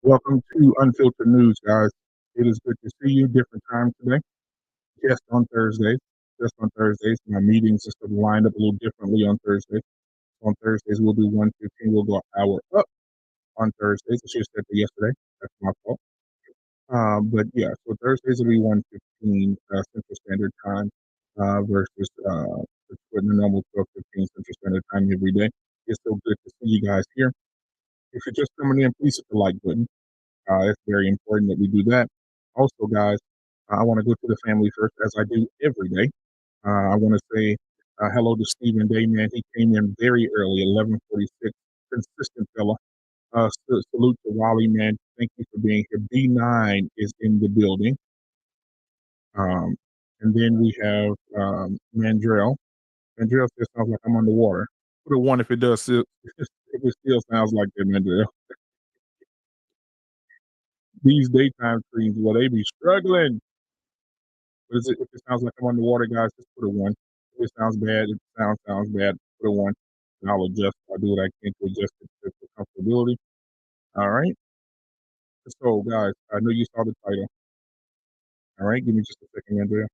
Welcome to Unfiltered News, guys. It is good to see you. Different time today. Just on Thursdays. Just on Thursdays. My meetings are sort of lined up a little differently on Thursdays. On Thursdays, we'll do 1:15. We'll go an hour up on Thursdays. I should have said that yesterday. That's my fault. But yeah, so Thursdays will be 1:15 Central Standard Time versus the normal 12:15 Central Standard Time every day. It's so good to see you guys here. If you're just coming in, please hit the like button. It's very important that we do that. Also, guys, I want to go to the family first, as I do every day. I want to say hello to Stephen Day, man. He came in very early, 11:46. Consistent fella. Salute to Wally, man. Thank you for being here. B9 is in the building. Um, and then we have Mandrell. Mandrell says sounds like I'm underwater. Put a one if it does. If it still sounds like that, Mandrell. These daytime streams, well, they be struggling. But if it sounds like I'm underwater, guys, just put a one. If it sounds bad, if the sounds bad, put a one, and I'll adjust. I'll do what I can to adjust it to comfortability. All right. So, guys, I know you saw the title. All right, give me just a second, Andrea.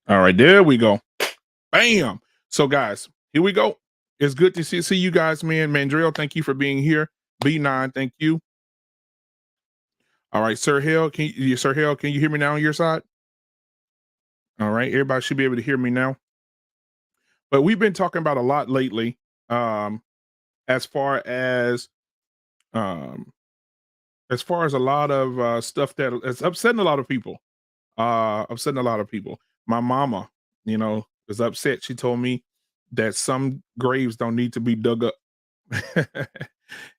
All right, there we go. Bam. So, guys, here we go. It's good to see you guys, man. Mandrell, thank you for being here. B9, thank you. All right, Sir Hale, can you hear me now on your side? All right, everybody should be able to hear me now. But we've been talking about a lot lately, um, as far um, as a lot of stuff that is upsetting a lot of people. Upsetting a lot of people. My mama, was upset. She told me that some graves don't need to be dug up.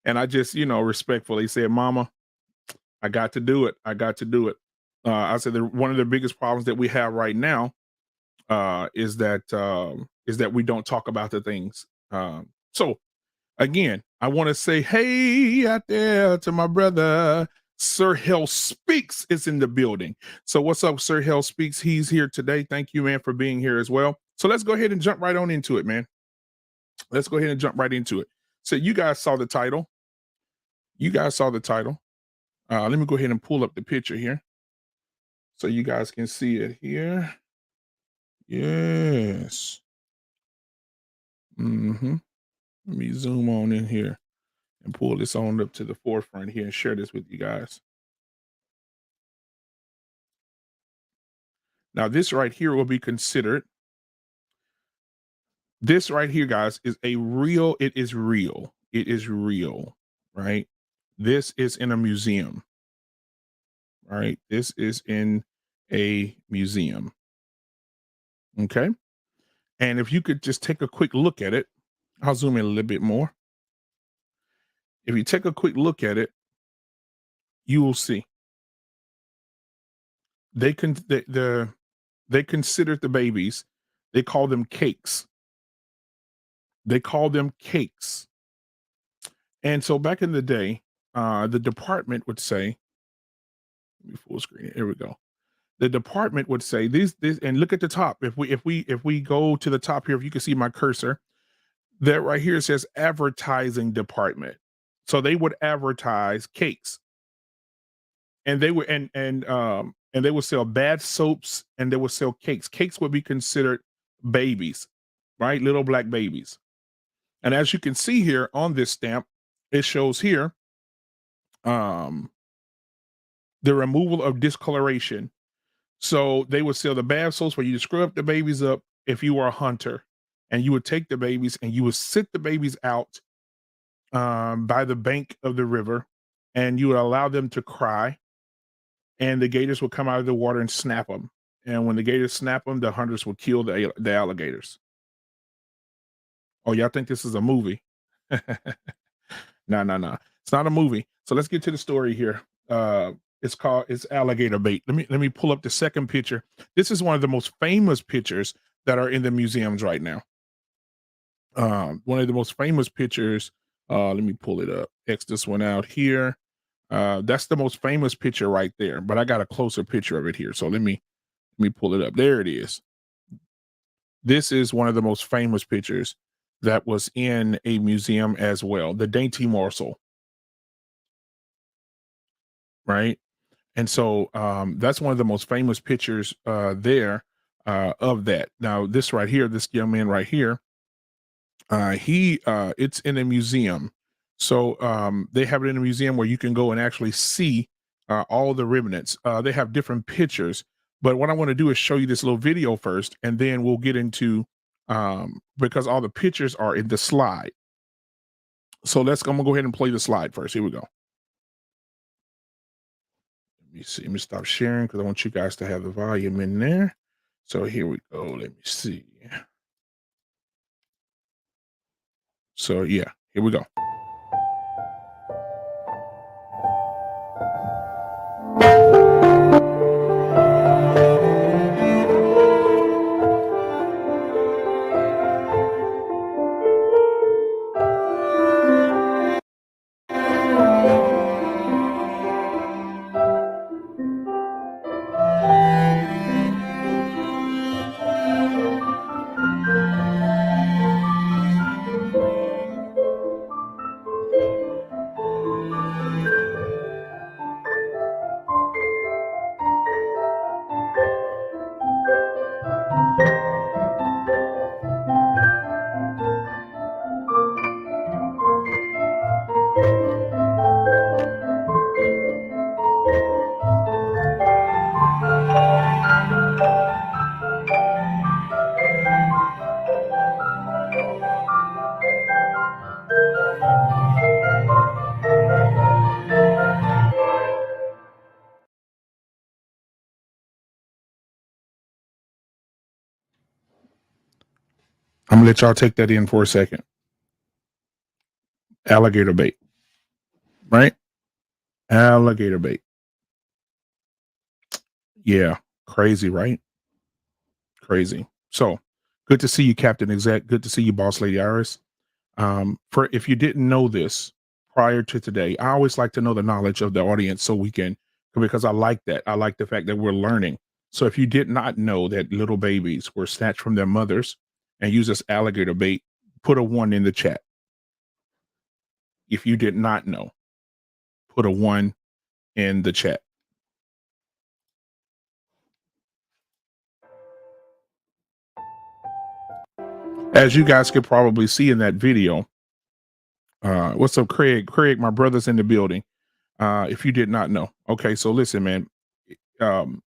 And I just, respectfully said, Mama, I got to do it. I got to do it. I said that one of the biggest problems that we have right now is that we don't talk about the things. So again, I want to say, hey, out there to my brother, Sir Hell Speaks is in the building. So what's up, Sir Hell Speaks? He's here today. Thank you, man, for being here as well. So let's go ahead and jump right on into it, man. Let's go ahead and jump right into it. So you guys saw the title. You guys saw the title. Let me go ahead and pull up the picture here so you guys can see it here. Yes. Let me zoom on in here and pull this on up to the forefront here and share this with you guys. Now, this right here will be considered. This right here, guys, is it is real. It is real, right? This is in a museum, right? This is in a museum. Okay. And if you could just take a quick look at it, I'll zoom in a little bit more. If you take a quick look at it, you will see they can they considered the babies, they call them cakes. They call them cakes. And so back in the day, the department would say, let me full screen it. Here we go. The department would say this, and look at the top. If we go to the top here, if you can see my cursor, that right here says advertising department. So they would advertise cakes, and they would and they would sell bath soaps, and they would sell cakes. Cakes would be considered babies, right? Little black babies. And as you can see here on this stamp, it shows here, um, the removal of discoloration. So they would sell the bath salts where you scrub the babies up if you were a hunter, and you would take the babies and you would sit the babies out by the bank of the river, and you would allow them to cry, and the gators would come out of the water and snap them. And when the gators snap them, the hunters would kill the alligators. Oh, y'all think this is a movie? No, no, no. It's not a movie. So let's get to the story here. It's alligator bait. Let me pull up the second picture. This is one of the most famous pictures that are in the museums right now. One of the most famous pictures. Let me pull it up. X this one out here. That's the most famous picture right there. But I got a closer picture of it here. So let me pull it up. There it is. This is one of the most famous pictures that was in a museum as well. The dainty morsel, right? And so that's one of the most famous pictures there of that. Now, this right here, this young man right here, he it's in a museum. So they have it in a museum where you can go and actually see all the remnants. They have different pictures, but what I want to do is show you this little video first, and then we'll get into because all the pictures are in the slide. So I'm gonna go ahead and play the slide first. Here we go. Let me see. Let me stop sharing because I want you guys to have the volume in there. So here we go. Let me see. So yeah, here we go. I'm gonna let y'all take that in for a second. Alligator bait, right? Alligator bait. Yeah, crazy, right? Crazy. So good to see you, Captain Exec. Good to see you, Boss Lady Iris. For if you didn't know this prior to today, I always like to know the knowledge of the audience so we can, because I like that. I like the fact that we're learning. So if you did not know that little babies were snatched from their mothers and use this alligator bait, put a 1 in the chat. If you did not know, put a 1 in the chat. As you guys could probably see in that video, what's up, Craig? Craig, my brother's in the building. If you did not know. Okay, so listen, man. Um,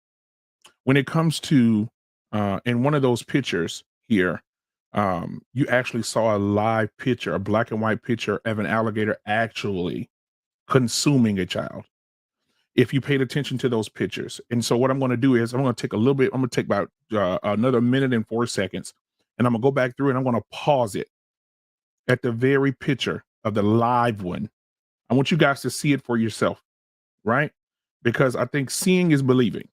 when it comes to in one of those pictures here, you actually saw a live picture, a black and white picture of an alligator actually consuming a child. If you paid attention to those pictures. And so what I'm going to do is I'm going to take a little bit, I'm going to take about another minute and 4 seconds, and I'm going to go back through and I'm going to pause it at the very picture of the live one. I want you guys to see it for yourself, right? Because I think seeing is believing.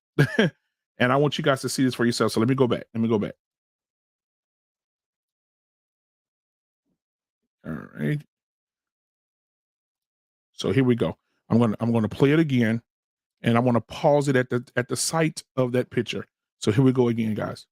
And I want you guys to see this for yourself. So let me go back. Let me go back. All right. So here we go. I'm gonna play it again, and I want to pause it at the site of that picture. So here we go again, guys.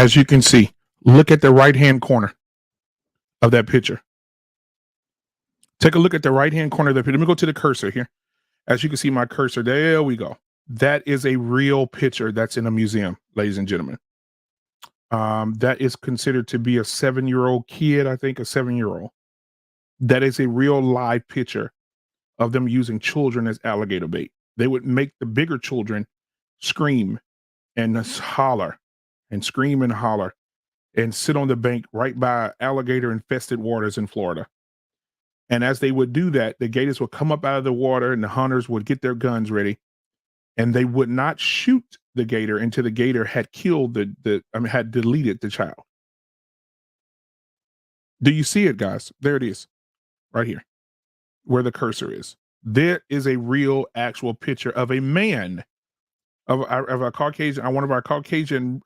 As you can see, look at the right-hand corner of that picture. Take a look at the right-hand corner of the picture. Let me go to the cursor here. As you can see my cursor, there we go. That is a real picture that's in a museum, ladies and gentlemen. That is considered to be a 7-year-old kid, I think, a 7-year-old. That is a real live picture of them using children as alligator bait. They would make the bigger children scream and holler and scream and holler and sit on the bank right by alligator infested waters in Florida. And as they would do that, the gators would come up out of the water and the hunters would get their guns ready and they would not shoot the gator until the gator had killed had deleted the child. Do you see it, guys? There it is, right here, where the cursor is. There is a real, actual picture of a man, of a Caucasian. One of our Caucasian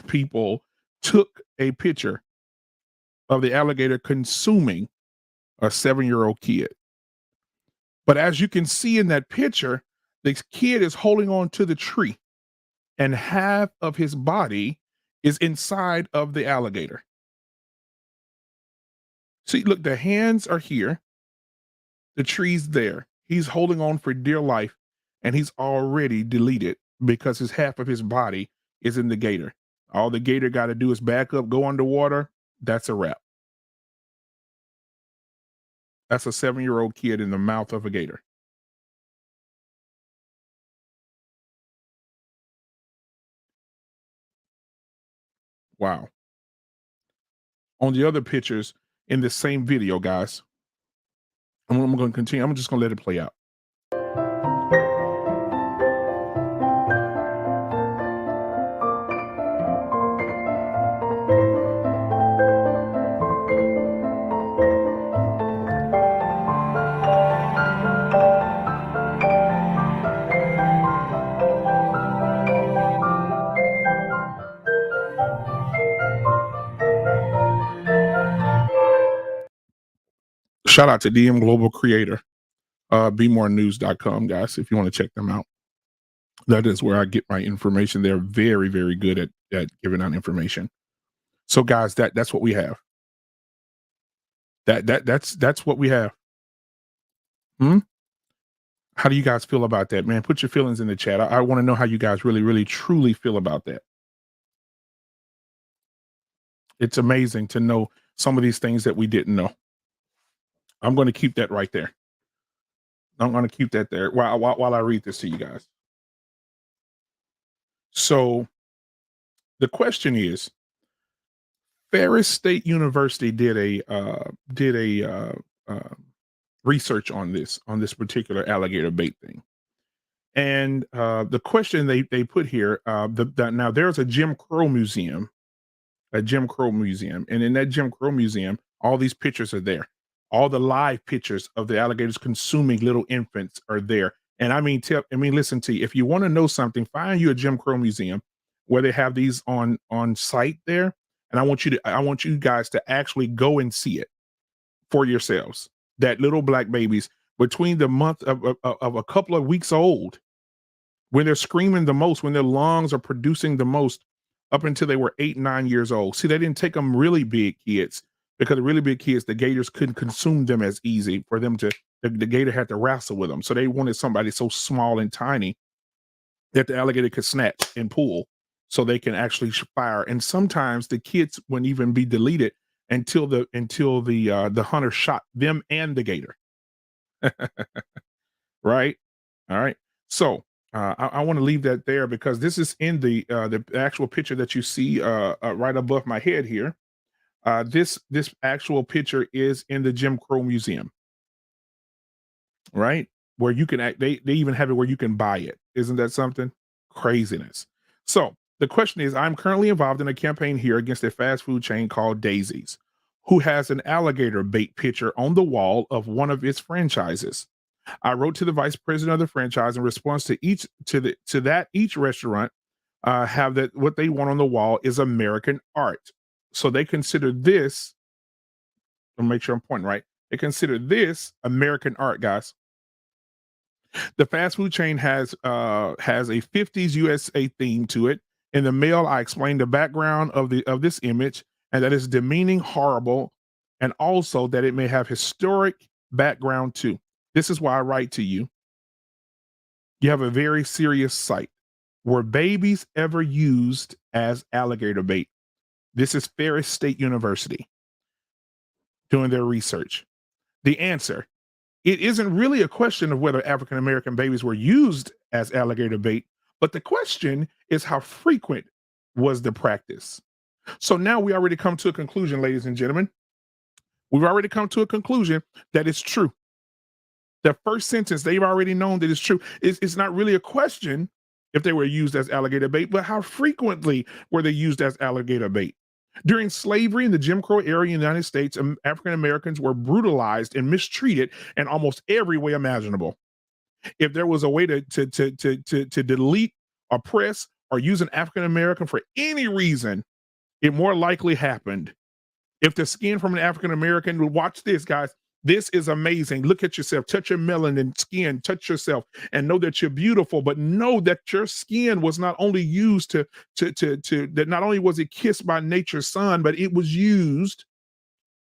people took a picture of the alligator consuming a 7-year-old kid. But as you can see in that picture, this kid is holding on to the tree, and half of his body is inside of the alligator. See, look, the hands are here, the tree's there. He's holding on for dear life, and he's already deleted because his half of his body is in the gator. All the gator got to do is back up, go underwater. That's a wrap. That's a 7-year-old kid in the mouth of a gator. Wow. On the other pictures in the same video, guys, I'm going to continue. I'm just going to let it play out. Shout out to DM Global Creator, bemorenews.com, guys, if you want to check them out. That is where I get my information. They're very, very good at giving out information. So, guys, that's what we have. That's what we have. How do you guys feel about that, man? Put your feelings in the chat. I want to know how you guys really, really, truly feel about that. It's amazing to know some of these things that we didn't know. I'm going to keep that right there. I'm going to keep that there while I read this to you guys. So the question is, Ferris State University did a research on this particular alligator bait thing. And the question they put here, now there's a Jim Crow museum, and in that Jim Crow museum, all these pictures are there. All the live pictures of the alligators consuming little infants are there. And I mean, listen to you. If you want to know something, find you a Jim Crow museum where they have these on site there. And I want you guys to actually go and see it for yourselves. That little black babies between the month of a couple of weeks old, when they're screaming the most, when their lungs are producing the most, up until they were 8, 9 years old. See, they didn't take them really big kids, because the really big kids, the gators couldn't consume them as easy for them to, the gator had to wrestle with them. So they wanted somebody so small and tiny that the alligator could snatch and pull so they can actually fire. And sometimes the kids wouldn't even be deleted until the hunter shot them and the gator. Right? All right. So I want to leave that there, because this is in the actual picture that you see right above my head here. This actual picture is in the Jim Crow Museum, right? Where you can they even have it where you can buy it. Isn't that something? Craziness. So the question is, I'm currently involved in a campaign here against a fast food chain called Daisy's, who has an alligator bait picture on the wall of one of its franchises. I wrote to the vice president of the franchise in response to each restaurant have that what they want on the wall is American art. So they consider this, I'll make sure I'm pointing right. They consider this American art, guys. The fast food chain has a 50s USA theme to it, In the male, I explained the background of this image and that it's demeaning, horrible, and also that it may have historic background too. This is why I write to you. You have a very serious sight. Were babies ever used as alligator bait? This is Ferris State University doing their research. The answer, it isn't really a question of whether African American babies were used as alligator bait, but the question is how frequent was the practice? So now we already come to a conclusion, ladies and gentlemen. We've already come to a conclusion that it's true. The first sentence, they've already known that it's true. It's not really a question if they were used as alligator bait, but how frequently were they used as alligator bait? During slavery in the Jim Crow era in the United States, African Americans were brutalized and mistreated in almost every way imaginable. If there was a way to delete, oppress, or use an African American for any reason, it more likely happened. If the skin from an African American, watch this, guys. This is amazing. Look at yourself, touch your melanin skin, touch yourself, and know that you're beautiful. But know that your skin was not only used that not only was it kissed by nature's son, but it was used.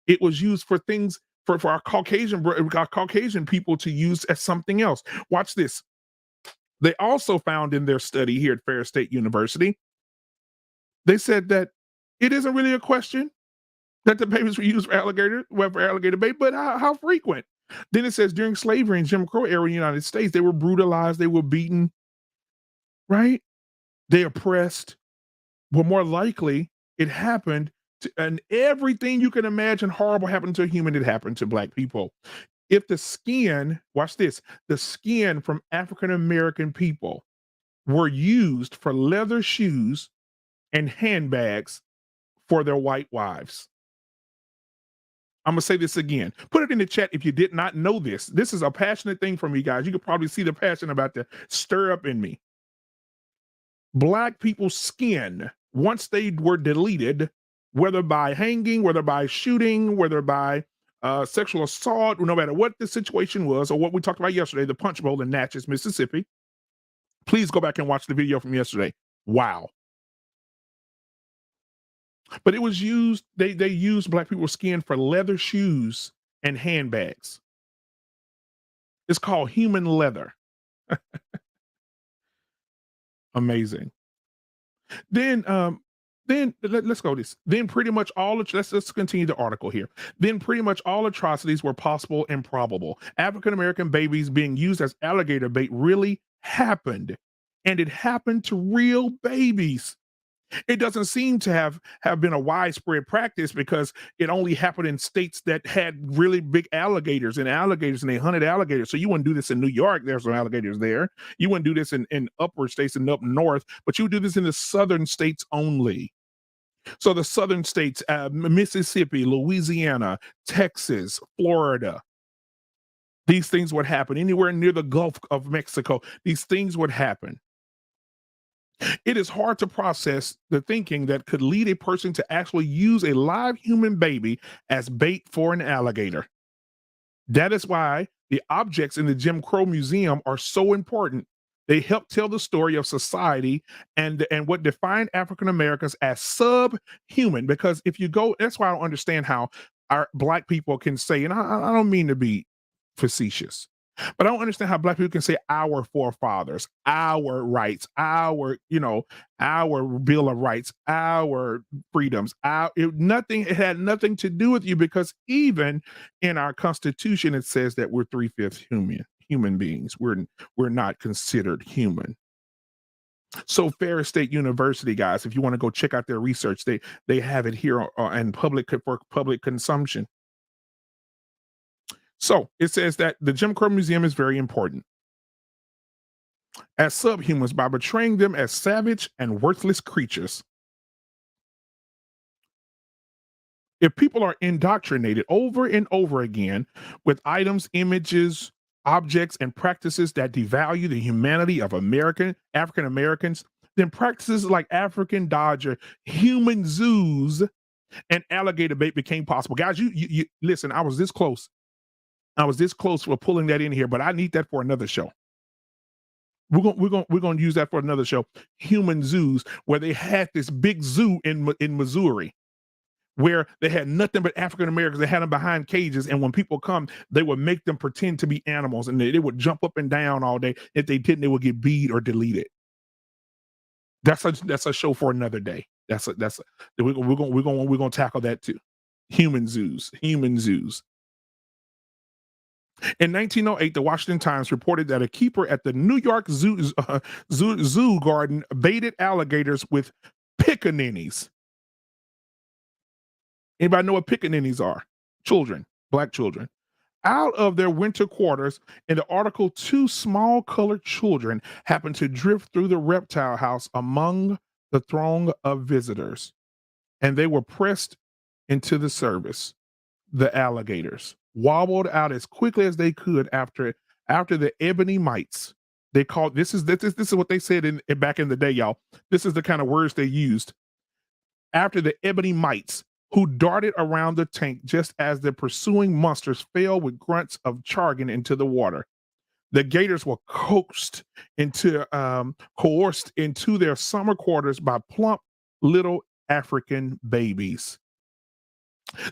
It was used for things for our Caucasian people to use as something else. Watch this. They also found in their study here at Ferris State University, they said that it isn't really a question that the babies were used for alligator bait, but how frequent? Then it says during slavery and Jim Crow era in the United States, they were brutalized, they were beaten, right? They oppressed. Well, more likely it happened and everything you can imagine horrible happened to a human, it happened to Black people. If the skin, watch this, the skin from African American people were used for leather shoes and handbags for their white wives. I'm gonna say this again. Put it in the chat if you did not know this. This is a passionate thing for me, guys. You could probably see the passion about to stir up in me. Black people's skin, once they were deleted, whether by hanging, whether by shooting, whether by sexual assault, no matter what the situation was, or what we talked about yesterday, the punch bowl in Natchez, Mississippi. Please go back and watch the video from yesterday. Wow. But it was used, they used Black people's skin for leather shoes and handbags. It's called human leather. Amazing. Then let's go this. Then pretty much all let's continue the article here. Then pretty much all atrocities were possible and probable. African American babies being used as alligator bait really happened. And it happened to real babies. It doesn't seem to have been a widespread practice because it only happened in states that had really big alligators and they hunted alligators. So you wouldn't do this in New York. There's some alligators there. You wouldn't do this in upper states and up north, but you would do this in the southern states only. So the southern states, Mississippi, Louisiana, Texas, Florida, these things would happen. Anywhere near the Gulf of Mexico, these things would happen. It is hard to process the thinking that could lead a person to actually use a live human baby as bait for an alligator. That is why the objects in the Jim Crow Museum are so important. They help tell the story of society and what defined African Americans as subhuman. Because if you go, that's why I don't understand how our Black people can say, and I don't mean to be facetious, but I don't understand how Black people can say our forefathers, our rights, our Bill of Rights, our freedoms, it had nothing to do with you, because even in our Constitution, it says that we're 3/5 human beings. We're not considered human. So Ferris State University, guys, if you want to go check out their research, they have it here in public for public consumption. So it says that the Jim Crow Museum is very important as subhumans by portraying them as savage and worthless creatures. If people are indoctrinated over and over again with items, images, objects, and practices that devalue the humanity of African Americans, then practices like African Dodger, human zoos, and alligator bait became possible. Guys, you listen, I was this close. I was this close for pulling that in here, but I need that for another show. We're gonna use that for another show. Human zoos, where they had this big zoo in Missouri, where they had nothing but African Americans. They had them behind cages, and when people come, they would make them pretend to be animals, and they would jump up and down all day. If they didn't, they would get beat or deleted. That's a show for another day. We're gonna tackle that too. Human zoos, human zoos. In 1908, the Washington Times reported that a keeper at the New York Zoo Garden baited alligators with pickaninnies. Anybody know what pickaninnies are? Children, black children. Out of their winter quarters, in the article, two small colored children happened to drift through the reptile house among the throng of visitors, and they were pressed into the service. The alligators wobbled out as quickly as they could after the ebony mites. They called this is what they said back in the day, y'all. This is the kind of words they used. After the ebony mites, who darted around the tank just as the pursuing monsters fell with grunts of jargon into the water. The gators were coerced into their summer quarters by plump little African babies.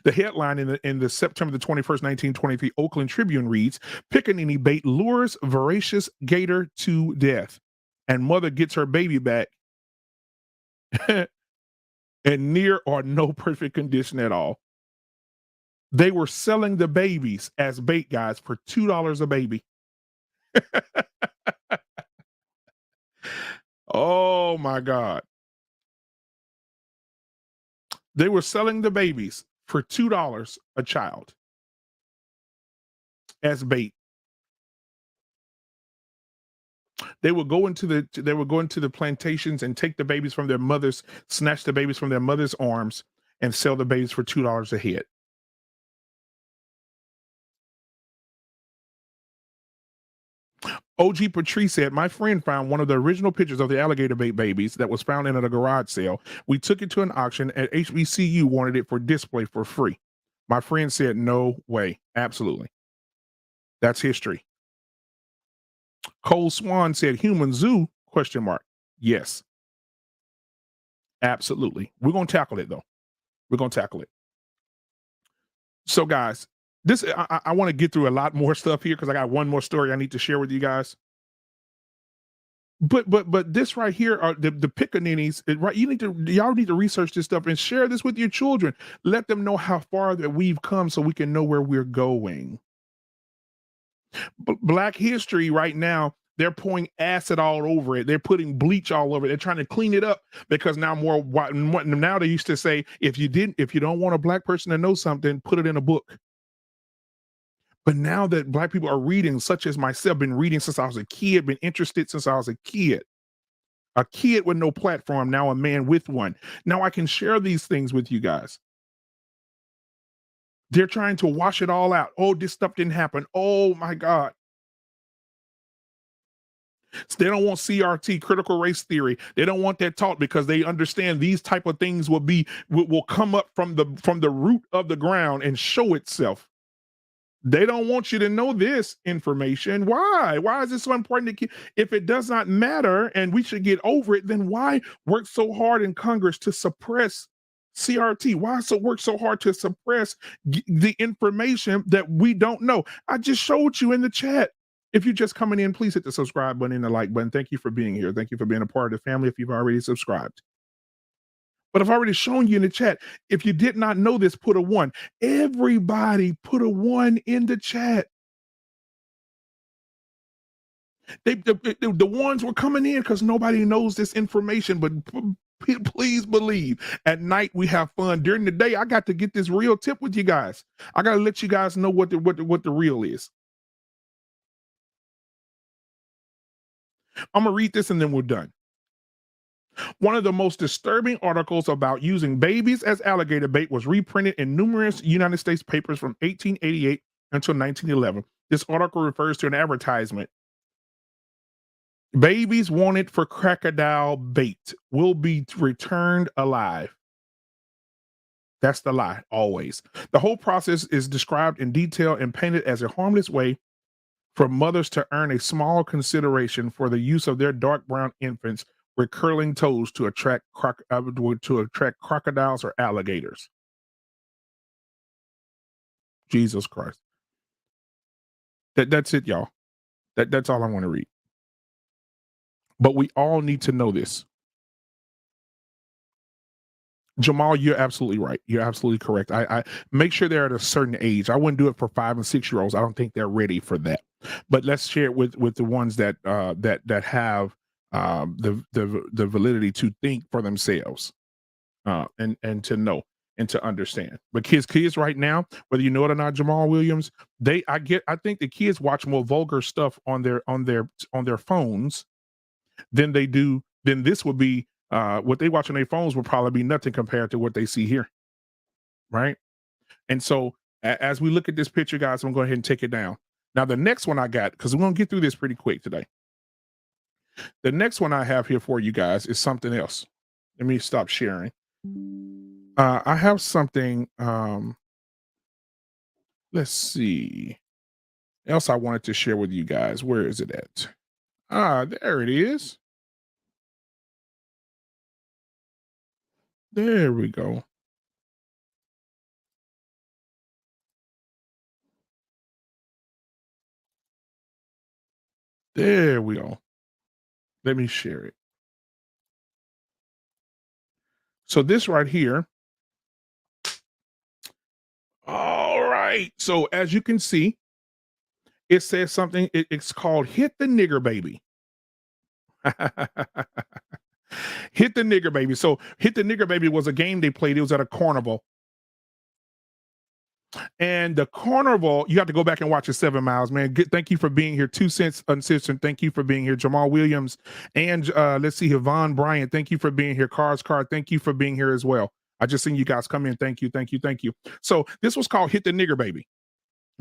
The headline in the September the 21st, 1923 Oakland Tribune reads, Pickaninny bait lures voracious gator to death, and mother gets her baby back in near or no perfect condition at all. They were selling the babies as bait, guys, for $2 a baby. Oh my God. They were selling the babies for $2 a child as bait. They would go into the plantations and take the babies from their mothers, snatch the babies from their mother's arms, and sell the babies for $2 a head. OG Patrice said, my friend found one of the original pictures of the alligator bait babies that was found in a garage sale. We took it to an auction, and HBCU wanted it for display for free. My friend said, no way. Absolutely. That's history. Cole Swan said, human zoo, ? Yes. Absolutely. We're going to tackle it, though. We're going to tackle it. So, guys, I want to get through a lot more stuff here because I got one more story I need to share with you guys. But this right here are the pickaninnies, right? Y'all need to research this stuff and share this with your children. Let them know how far that we've come so we can know where we're going. Black history right now, they're pouring acid all over it. They're putting bleach all over it. They're trying to clean it up because now now they used to say, if you don't want a black person to know something, put it in a book. But now that black people are reading, such as myself, been reading since I was a kid, been interested since I was a kid with no platform, now a man with one. Now I can share these things with you guys. They're trying to wash it all out. Oh, this stuff didn't happen. Oh my God. So they don't want CRT, critical race theory. They don't want that taught because they understand these type of things will come up from the root of the ground and show itself. They don't want you to know this information. Why? Why is it so important to keep? If it does not matter and we should get over it, then why work so hard in Congress to suppress CRT? Why work so hard to suppress the information that we don't know? I just showed you in the chat. If you're just coming in, please hit the subscribe button and the like button. Thank you for being here. Thank you for being a part of the family if you've already subscribed. But I've already shown you in the chat. If you did not know this, put a 1. Everybody put a 1 in the chat. The ones were coming in because nobody knows this information, but please believe at night we have fun. During the day, I got to get this real tip with you guys. I got to let you guys know what the real is. I'm going to read this and then we're done. One of the most disturbing articles about using babies as alligator bait was reprinted in numerous United States papers from 1888 until 1911. This article refers to an advertisement. Babies wanted for crocodile bait will be returned alive. That's the lie, always. The whole process is described in detail and painted as a harmless way for mothers to earn a small consideration for the use of their dark brown infants with curling toes to attract crocodiles or alligators. Jesus Christ. That's it, y'all. That's all I want to read. But we all need to know this. Jamal, you're absolutely right. You're absolutely correct. I make sure they're at a certain age. I wouldn't do it for 5 and 6 year olds. I don't think they're ready for that. But let's share it with the ones that that have the validity to think for themselves, and to know and to understand. But kids right now, whether you know it or not, Jamal Williams, I think the kids watch more vulgar stuff on their phones than they do. Then this would be what they watch on their phones will probably be nothing compared to what they see here, right? And so as we look at this picture, guys, I'm going to go ahead and take it down. Now, the next one I got, because we're going to get through this pretty quick today. The next one I have here for you guys is something else. Let me stop sharing. I have something, let's see, else I wanted to share with you guys. Where is it at? There it is. There we go. There we go. Let me share it. So this right here. All right. So as you can see, it says something. It's called "Hit the Nigger Baby." Hit the Nigger Baby. So "Hit the Nigger Baby" was a game they played. It was at a carnival. And the carnival, you have to go back and watch it 7 Miles, man. Thank you for being here. 2 Cents Uncensored, thank you for being here. Jamal Williams and let's see, Yvonne Bryant, thank you for being here. Cars Card, thank you for being here as well. I just seen you guys come in. Thank you, thank you, thank you. So this was called "Hit the Nigger Baby."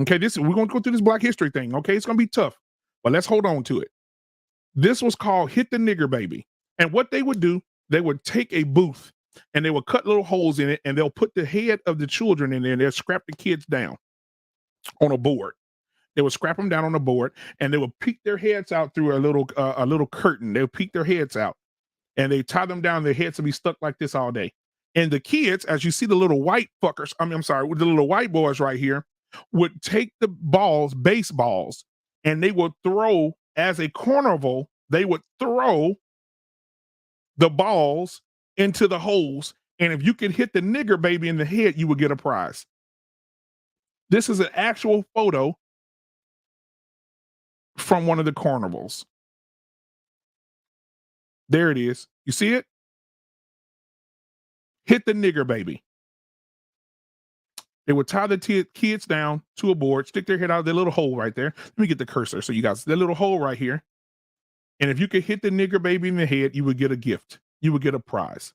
Okay, we're going to go through this Black History thing. Okay, it's going to be tough, but let's hold on to it. This was called "Hit the Nigger Baby," and what they would do, they would take a booth and they would cut little holes in it, and they'll put the head of the children in there, and they'll scrap the kids down on a board. They would scrap them down on a board, and they would peek their heads out through a little curtain. They would peek their heads out, and they tie them down. Their heads would be stuck like this all day. And the kids, as you see, the little white fuckers, I'm sorry, with the little white boys right here, would take the balls, baseballs, and they would throw, as a carnival, they would throw the balls into the holes. And if you could hit the nigger baby in the head, you would get a prize. This is an actual photo from one of the carnivals. There it is. You see it? Hit the nigger baby. They would tie the kids down to a board, stick their head out of their little hole right there. Let me get the cursor so you guys, their little hole right here. And if you could hit the nigger baby in the head, you would get a gift. You would get a prize.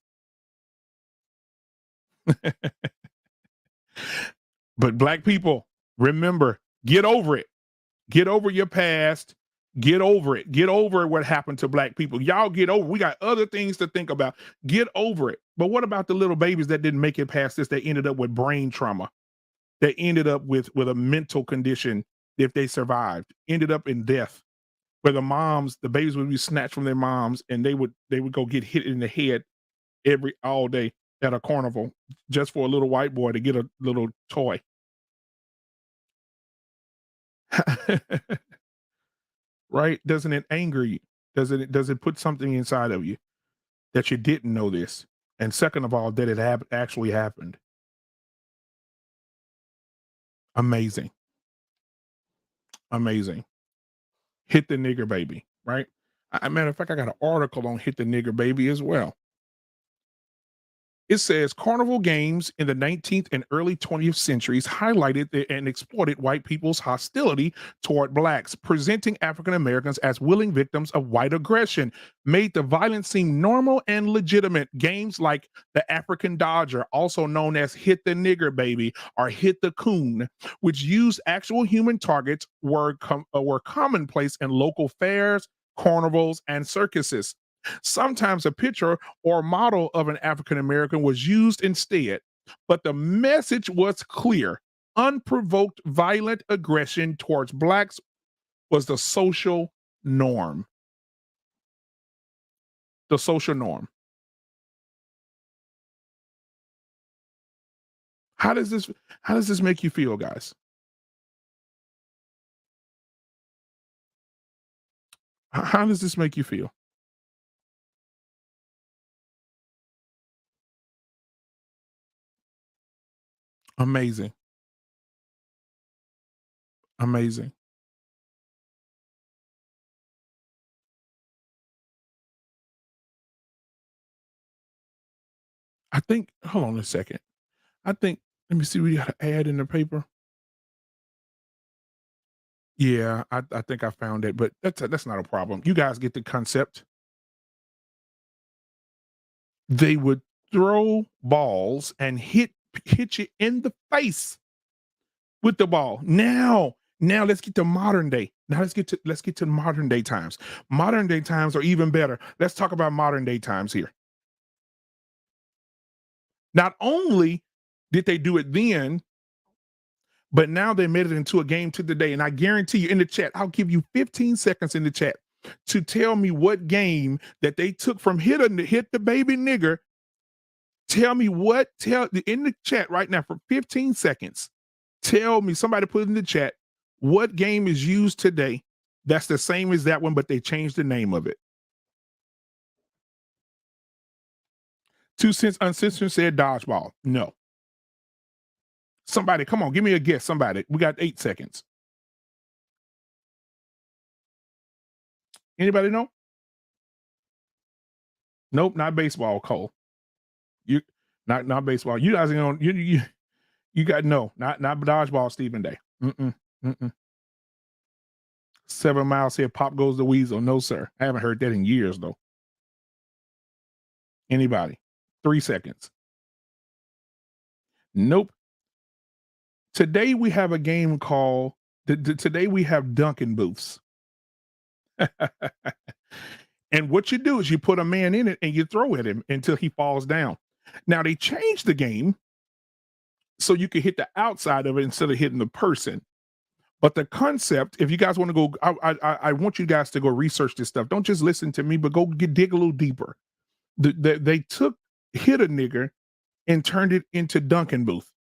But Black people, remember, get over it. Get over your past. Get over it. Get over what happened to Black people. Y'all get over. We got other things to think about. Get over it. But what about the little babies that didn't make it past this? They ended up with brain trauma. They ended up with a mental condition if they survived. Ended up in death. Where the babies would be snatched from their moms, and they would go get hit in the head all day at a carnival just for a little white boy to get a little toy. Right? Doesn't it anger you? Does it put something inside of you that you didn't know this? And second of all, that it actually happened. Amazing. Amazing. Hit the nigger baby, right? Matter of fact, I got an article on "Hit the Nigger Baby" as well. It says carnival games in the 19th and early 20th centuries highlighted and exploited white people's hostility toward Blacks, presenting African Americans as willing victims of white aggression, made the violence seem normal and legitimate. Games like the African Dodger, also known as "Hit the Nigger Baby" or "Hit the Coon," which used actual human targets, were commonplace in local fairs, carnivals, and circuses. Sometimes a picture or model of an African American was used instead, but the message was clear: unprovoked violent aggression towards Blacks was the social norm. The social norm. How does this make you feel, guys? How does this make you feel? Amazing. Amazing. I think hold on a second. I think let me see, we got an ad in the paper. Yeah, I think I found it, but that's not a problem. You guys get the concept. They would throw balls and hit you in the face with the ball. Now let's get to modern day. Now let's get to modern day times. Modern day times are even better. Let's talk about modern day times here. Not only did they do it then, but now they made it into a game to today. And I guarantee you in the chat, I'll give you 15 seconds in the chat to tell me what game that they took from hit the baby nigger. Tell me tell in the chat right now for 15 seconds. Tell me, somebody put in the chat, what game is used today that's the same as that one, but they changed the name of it. 2 Cents Uncensored said dodgeball. No. Somebody, come on, give me a guess. Somebody. We got 8 seconds. Anybody know? Nope, not baseball, Cole. You not baseball. You guys ain't on you got no, not dodgeball, Stephen Day. Mm-mm, mm-mm. 7 Miles said Pop Goes the Weasel. No, sir. I haven't heard that in years though. Anybody? 3 seconds. Nope. Today we have a game called today we have Dunkin' Booths. And what you do is you put a man in it and you throw at him until he falls down. Now they changed the game so you can hit the outside of it instead of hitting the person. But the concept, if you guys want to go, I want you guys to go research this stuff. Don't just listen to me, but go dig a little deeper. They took hit a nigger and turned it into Dunkin' Booth.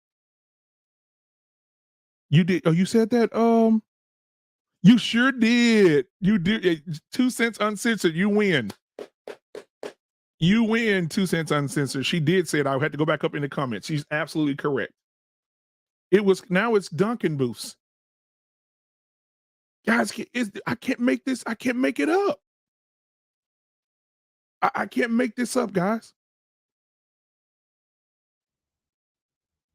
You did? Oh, you said that? You sure did. You did. 2 Cents Uncensored. You win. You win. 2 Cents Uncensored. She did say it. I had to go back up in the comments. She's absolutely correct. Now it's Dunkin' Booths. Guys, I can't make this. I can't make it up. I can't make this up, guys.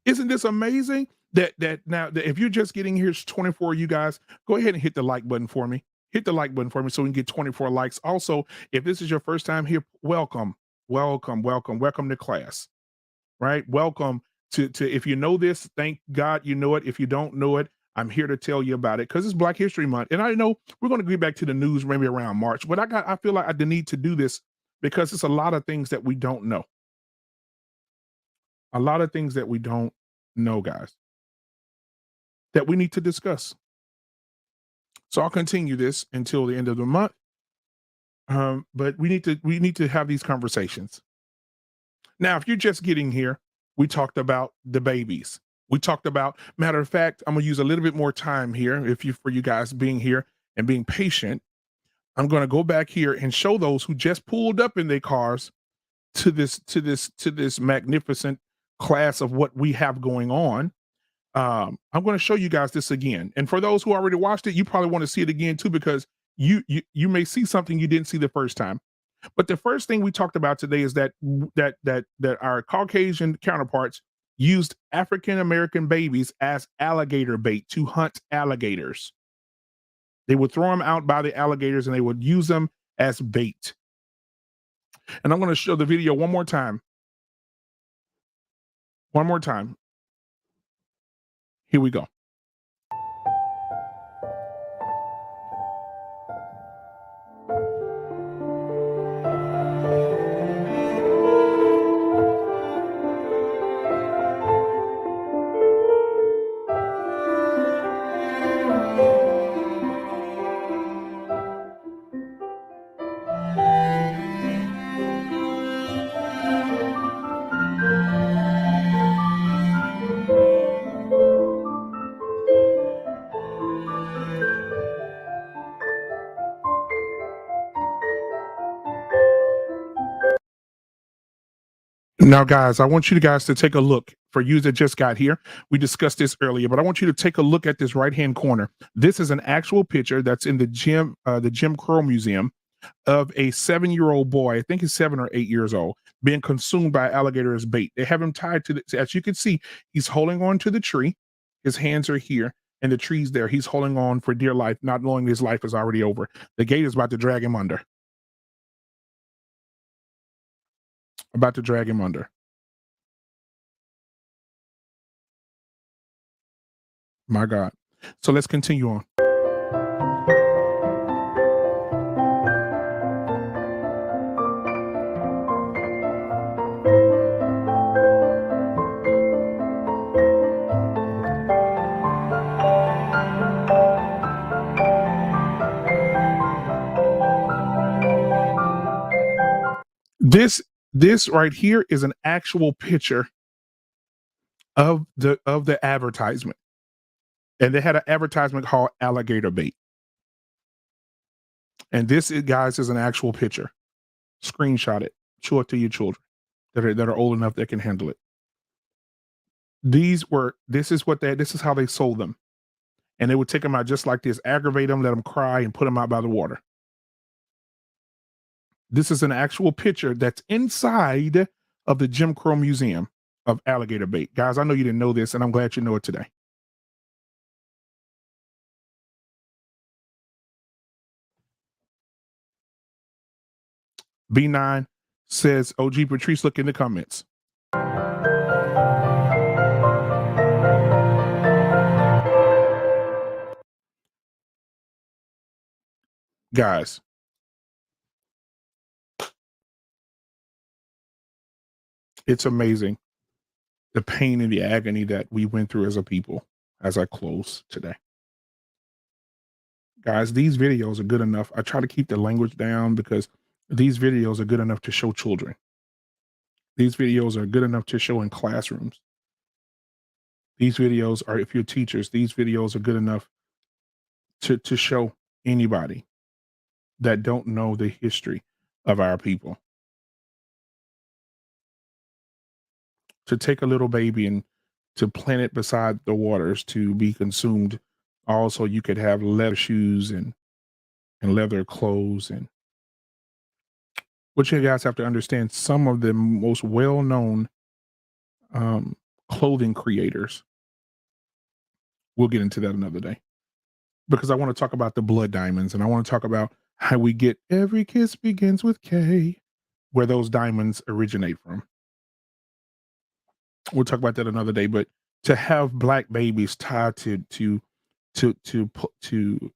Isn't this amazing? That now that if you're just getting here, it's 24. You guys, go ahead and hit the like button for me. Hit the like button for me so we can get 24 likes. Also, if this is your first time here, welcome, welcome to class. Right? Welcome to if you know this, thank God you know it. If you don't know it, I'm here to tell you about it because it's Black History Month. And I know we're going to get back to the news maybe around March, but I feel like I need to do this because it's a lot of things that we don't know. A lot of things that we don't know, guys, that we need to discuss. So I'll continue this until the end of the month. But we need to have these conversations. Now, if you're just getting here, we talked about the babies. We talked about, matter of fact, I'm gonna use a little bit more time here for you guys being here and being patient. I'm gonna go back here and show those who just pulled up in their cars to this magnificent class of what we have going on. I'm going to show you guys this again. And for those who already watched it, you probably want to see it again too, because you may see something you didn't see the first time. But the first thing we talked about today is that our Caucasian counterparts used African American babies as alligator bait to hunt alligators. They would throw them out by the alligators and they would use them as bait. And I'm going to show the video one more time. One more time. Here we go. Now, guys, I want you guys to take a look. For you that just got here, we discussed this earlier, but I want you to take a look at this right-hand corner. This is an actual picture that's in the Jim Crow Museum of a 7-year-old boy. I think he's 7 or 8 years old, being consumed by alligator as bait. They have him tied to the. As you can see, he's holding on to the tree. His hands are here, and the tree's there. He's holding on for dear life, not knowing his life is already over. The gate is about to drag him under. About to drag him under. My God. So let's continue on. This right here is an actual picture of the advertisement. And they had an advertisement called Alligator Bait. And this, guys, is an actual picture. Screenshot it. Show it to your children that are old enough that can handle it. This is how they sold them. And they would take them out just like this, aggravate them, let them cry, and put them out by the water. This is an actual picture that's inside of the Jim Crow Museum of alligator bait. Guys, I know you didn't know this, and I'm glad you know it today. B9 says, OG Patrice, look in the comments. Guys, it's amazing the pain and the agony that we went through as a people as I close today. Guys, these videos are good enough. I try to keep the language down because these videos are good enough to show children. These videos are good enough to show in classrooms. These videos are, if you're teachers, these videos are good enough to show anybody that don't know the history of our people. To take a little baby and to plant it beside the waters to be consumed. Also, you could have leather shoes and leather clothes. And what you guys have to understand, some of the most well-known clothing creators, we'll get into that another day, because I want to talk about the blood diamonds, and I want to talk about how we get every kiss begins with K, where those diamonds originate from. We'll talk about that another day. But to have black babies tied to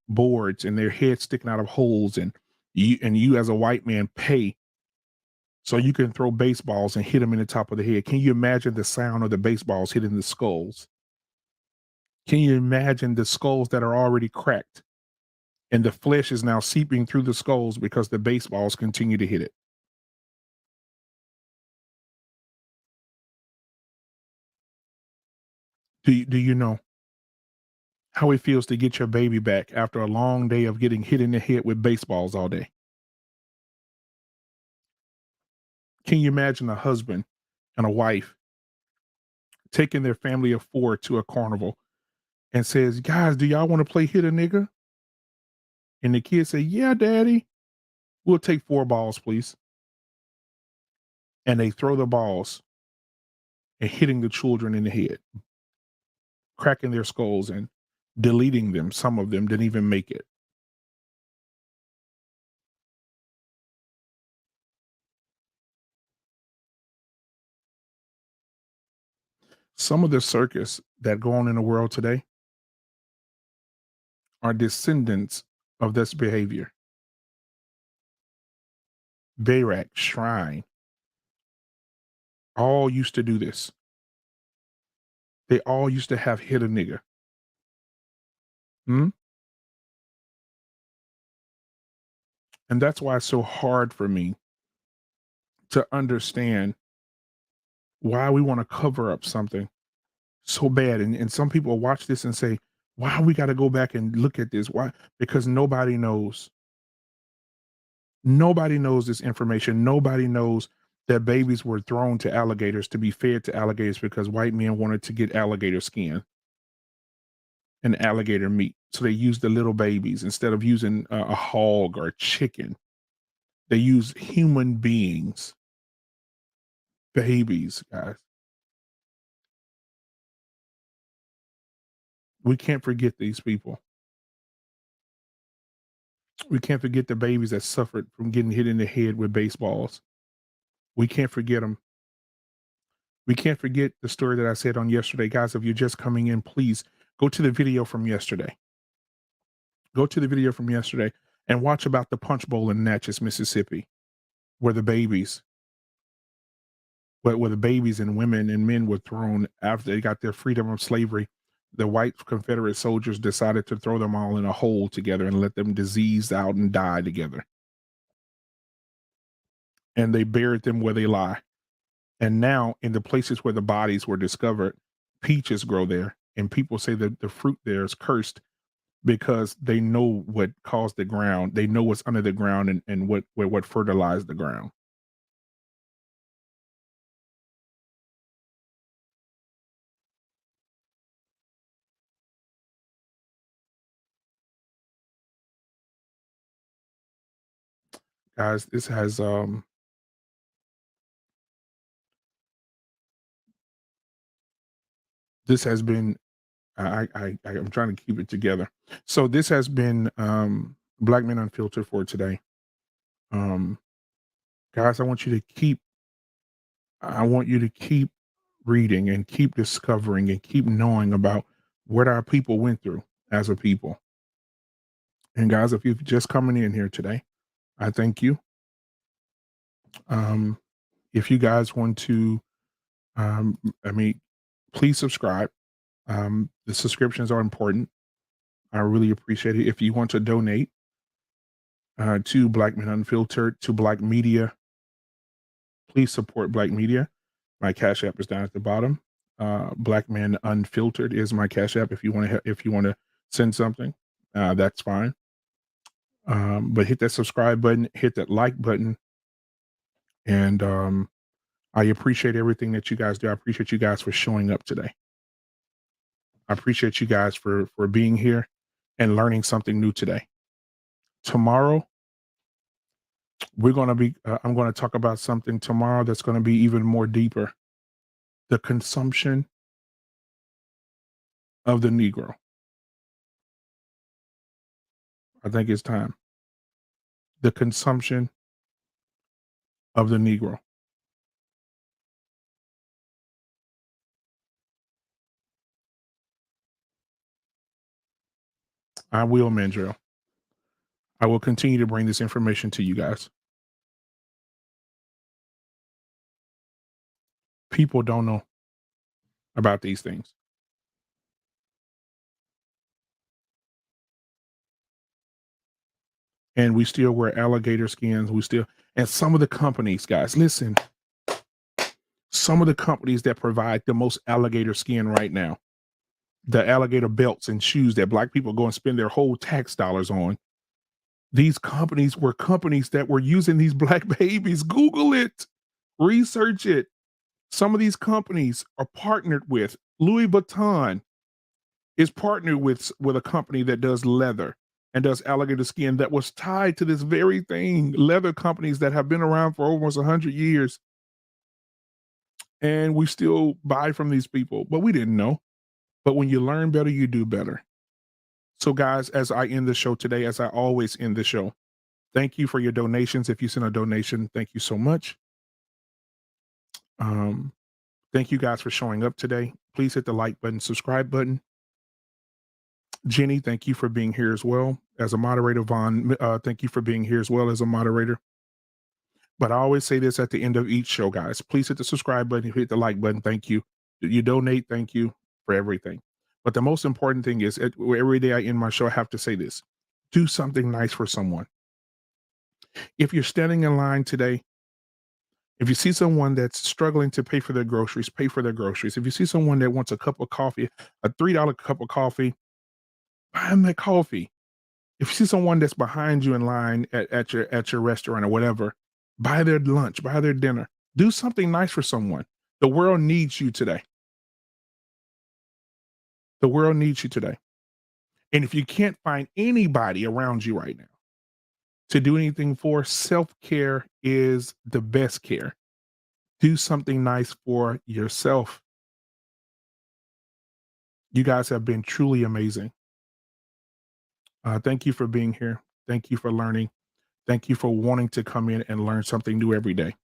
boards and their heads sticking out of holes, and you as a white man pay so you can throw baseballs and hit them in the top of the head. Can you imagine the sound of the baseballs hitting the skulls? Can you imagine the skulls that are already cracked and the flesh is now seeping through the skulls because the baseballs continue to hit it? Do you know how it feels to get your baby back after a long day of getting hit in the head with baseballs all day? Can you imagine a husband and a wife taking their family of 4 to a carnival and says, guys, do y'all want to play hit a nigga? And the kids say, yeah, daddy, we'll take 4 balls, please. And they throw the balls and hitting the children in the head, cracking their skulls and deleting them. Some of them didn't even make it. Some of the circus that go on in the world today are descendants of this behavior. Bayrak, Shrine, all used to do this. They all used to have hit a nigga. Hmm? And that's why it's so hard for me to understand why we want to cover up something so bad. And some people watch this and say, why we got to go back and look at this? Why? Because nobody knows. Nobody knows this information. Nobody knows that babies were thrown to alligators to be fed to alligators because white men wanted to get alligator skin and alligator meat. So they used the little babies instead of using a hog or a chicken. They used human beings, babies, guys. We can't forget these people. We can't forget the babies that suffered from getting hit in the head with baseballs. We can't forget them. We can't forget the story that I said on yesterday. Guys, if you're just coming in, please go to the video from yesterday. Go to the video from yesterday and watch about the punch bowl in Natchez, Mississippi, where the babies, where the babies and women and men were thrown after they got their freedom of slavery. The white Confederate soldiers decided to throw them all in a hole together and let them disease out and die together. And they buried them where they lie. And now, in the places where the bodies were discovered, peaches grow there. And people say that the fruit there is cursed because they know what caused the ground. They know what's under the ground and what fertilized the ground. Guys, this has been I'm trying to keep it together. So this has been Black Men Unfiltered for today. Um guys, I want you to keep reading and keep discovering and keep knowing about what our people went through as a people. And guys, if you're just coming in here today, I thank you. Um, if you guys want to, um, I mean, please subscribe. The subscriptions are important. I really appreciate it. If you want to donate to Black Men Unfiltered, to Black Media, please support Black Media. My Cash App is down at the bottom. Black Men Unfiltered is my Cash App. If you want to send something, that's fine. But hit that subscribe button, hit that like button, and I appreciate everything that you guys do. I appreciate you guys for showing up today. I appreciate you guys for being here and learning something new today. Tomorrow, we're going to be I'm going to talk about something tomorrow that's going to be even more deeper. The consumption of the Negro. I think it's time. The consumption of the Negro. I will, Mandrill. I will continue to bring this information to you guys. People don't know about these things. And we still wear alligator skins. And some of the companies, guys, listen, some of the companies that provide the most alligator skin right now, the alligator belts and shoes that Black people go and spend their whole tax dollars on, these companies were companies that were using these Black babies. Google it, research it. Some of these companies are partnered with Louis Vuitton is partnered with a company that does leather and does alligator skin that was tied to this very thing. Leather companies that have been around for almost 100 years, and we still buy from these people, but we didn't know. But when you learn better, you do better. So, guys, as I end the show today, as I always end the show, thank you for your donations. If you send a donation, thank you so much. Um, Thank you guys for showing up today. Please hit the like button, subscribe button. Jenny, thank you for being here as well as a moderator. Vaughn, thank you for being here as well as a moderator. But I always say this at the end of each show, guys. Please hit the subscribe button, hit the like button. Thank you. You donate, thank you for everything. But the most important thing is every day I end my show, I have to say this. Do something nice for someone. If you're standing in line today, if you see someone that's struggling to pay for their groceries, pay for their groceries. If you see someone that wants a cup of coffee, a $3 cup of coffee, buy them that coffee. If you see someone that's behind you in line at your restaurant or whatever, buy their lunch, buy their dinner. Do something nice for someone. The world needs you today. The world needs you today. And if you can't find anybody around you right now to do anything for, self-care is the best care. Do something nice for yourself. You guys have been truly amazing. Thank you for being here. Thank you for learning. Thank you for wanting to come in and learn something new every day.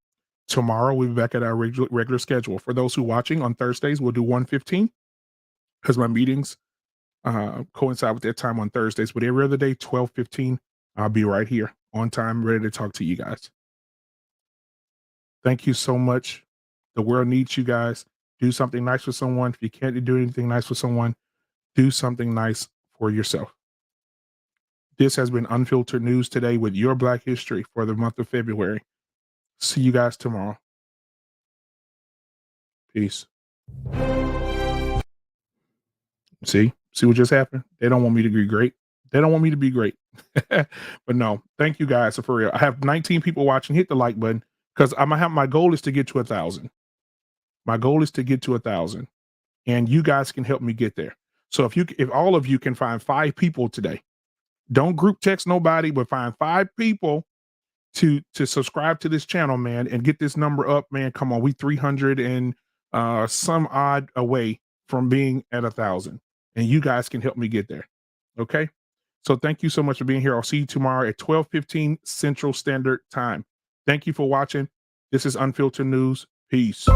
Tomorrow we'll be back at our regular schedule. For those who are watching on Thursdays, we'll do 1:15 because my meetings coincide with that time on Thursdays. But every other day, 12:15, I'll be right here on time, ready to talk to you guys. Thank you so much. The world needs you guys. Do something nice for someone. If you can't do anything nice for someone, do something nice for yourself. This has been Unfiltered News today with your Black history for the month of February. See you guys tomorrow. Peace. See what just happened? They don't want me to be great. They don't want me to be great. But no, thank you guys for real. I have 19 people watching. Hit the like button because my goal is to get to 1,000. My goal is to get to 1,000, and you guys can help me get there. So if all of you can find 5 people today, don't group text nobody, but find 5 people to subscribe to this channel, man, and get this number up, man. Come on, we 300 and some odd away from being at 1,000, and you guys can help me get there. Okay, so thank you so much for being here. I'll see you tomorrow at 12:15 Central Standard Time. Thank you for watching. This is Unfiltered News. Peace.